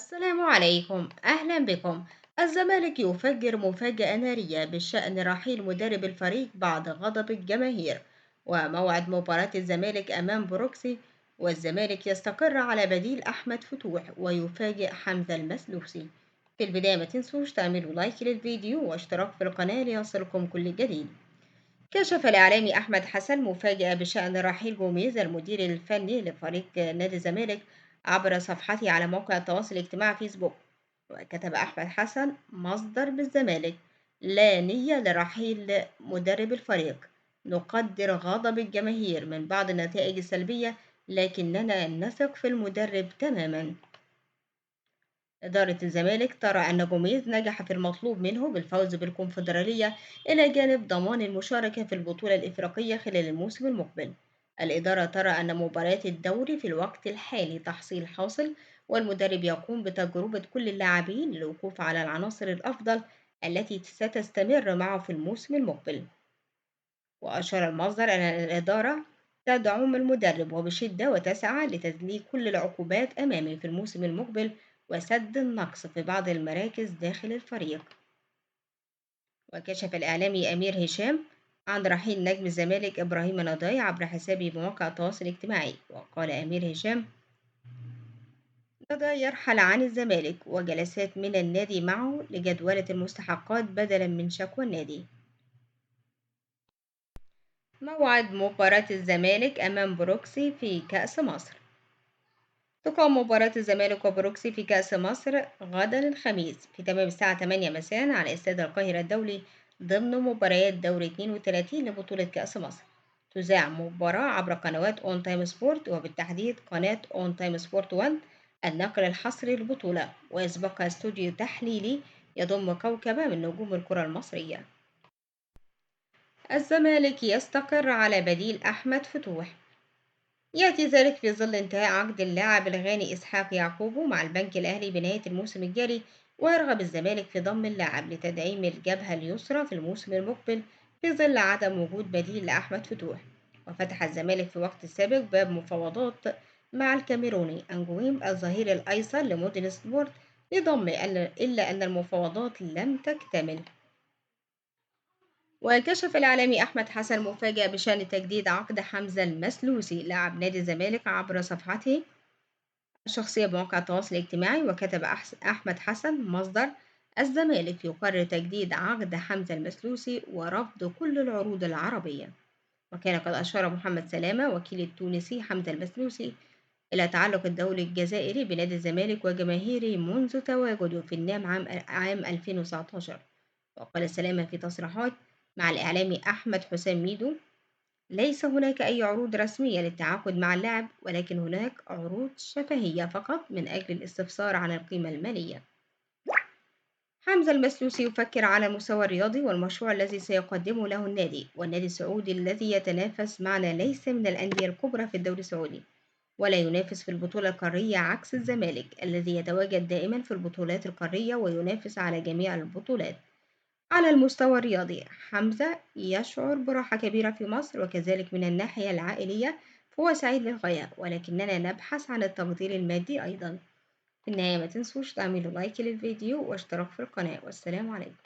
السلام عليكم، أهلا بكم. الزمالك يفجر مفاجأة نارية بشأن رحيل مدرب الفريق بعد غضب الجماهير، وموعد مباراة الزمالك أمام بروكسي، والزمالك يستقر على بديل أحمد فتوح ويفاجئ حمزة المسلوسي. في البداية ما تنسوش تعملوا لايك للفيديو واشتراك في القناة ليصلكم كل جديد. كشف الإعلامي أحمد حسن مفاجأة بشأن رحيل جوميز المدير الفني لفريق نادي الزمالك عبر صفحته على موقع التواصل الاجتماعي فيسبوك. وكتب أحمد حسن مصدر بالزمالك: لا نية لرحيل مدرب الفريق، نقدر غضب الجماهير من بعض النتائج السلبية، لكننا نثق في المدرب تماما. إدارة الزمالك ترى أن جوميز نجح في المطلوب منه بالفوز بالكونفدرالية إلى جانب ضمان المشاركة في البطولة الإفريقية خلال الموسم المقبل. الإدارة ترى أن مباريات الدوري في الوقت الحالي تحصيل حاصل، والمدرب يقوم بتجربة كل اللاعبين للوقوف على العناصر الأفضل التي ستستمر معه في الموسم المقبل. وأشار المصدر أن الإدارة تدعم المدرب وبشدة وتسعى لتذليل كل العقوبات أمامه في الموسم المقبل وسد النقص في بعض المراكز داخل الفريق. وكشف الإعلامي أمير هشام عن رحيل نجم الزمالك إبراهيم نضاي عبر حسابه بموقع التواصل الاجتماعي. وقال أمير هشام: نضاي يرحل عن الزمالك وجلسات من النادي معه لجدولة المستحقات بدلا من شكوى النادي. موعد مباراة الزمالك أمام بروكسي في كأس مصر. تقام مباراة الزمالك وبروكسي في كأس مصر غدا الخميس في تمام الساعة 8 مساء على استاد القاهرة الدولي ضمن مباريات دوري 32 لبطولة كأس مصر. تذاع مباراة عبر قنوات أون تايم سبورت، وبالتحديد قناة أون تايم سبورت 1 الناقل الحصري للبطولة، ويسبقها استوديو تحليلي يضم كوكبة من نجوم الكرة المصرية. الزمالك يستقر على بديل أحمد فتوح. يأتي ذلك في ظل انتهاء عقد اللاعب الغاني إسحاق يعقوبو مع البنك الأهلي بنهاية الموسم الجاري، ويرغب الزمالك في ضم اللاعب لتدعيم الجبهة اليسرى في الموسم المقبل في ظل عدم وجود بديل لأحمد فتوح. وفتح الزمالك في وقت سابق باب مفاوضات مع الكاميروني أنجويم الظهير الأيسر لمودرن سبورت لضمه، إلا أن المفاوضات لم تكتمل. وكشف الإعلامي أحمد حسن مفاجأة بشأن تجديد عقد حمزة المسلوسي لاعب نادي الزمالك عبر صفحته الشخصية بموقع التواصل الاجتماعي. وكتب أحمد حسن مصدر: الزمالك يقرر تجديد عقد حمزة المسلوسي ورفض كل العروض العربية. وكان قد أشار محمد سلامة وكيل التونسي حمزة المسلوسي إلى تعلق الدولي الجزائري بنادي الزمالك وجماهيره منذ تواجده في النام عام 2019. وقال سلامة في تصريحات مع الإعلامي أحمد حسام ميدو: ليس هناك أي عروض رسمية للتعاقد مع اللاعب، ولكن هناك عروض شفهية فقط من أجل الاستفسار عن القيمة المالية. حمزة المسلوسي يفكر على المستوى الرياضي والمشروع الذي سيقدمه له النادي، والنادي السعودي الذي يتنافس معنا ليس من الأندية الكبرى في الدوري السعودي، ولا ينافس في البطولة القارية عكس الزمالك الذي يتواجد دائما في البطولات القارية وينافس على جميع البطولات. على المستوى الرياضي، حمزة يشعر براحة كبيرة في مصر، وكذلك من الناحية العائلية فهو سعيد للغاية، ولكننا نبحث عن التقدير المادي أيضا. في النهاية ما تنسوش تعملوا لايك للفيديو واشتراك في القناة، والسلام عليكم.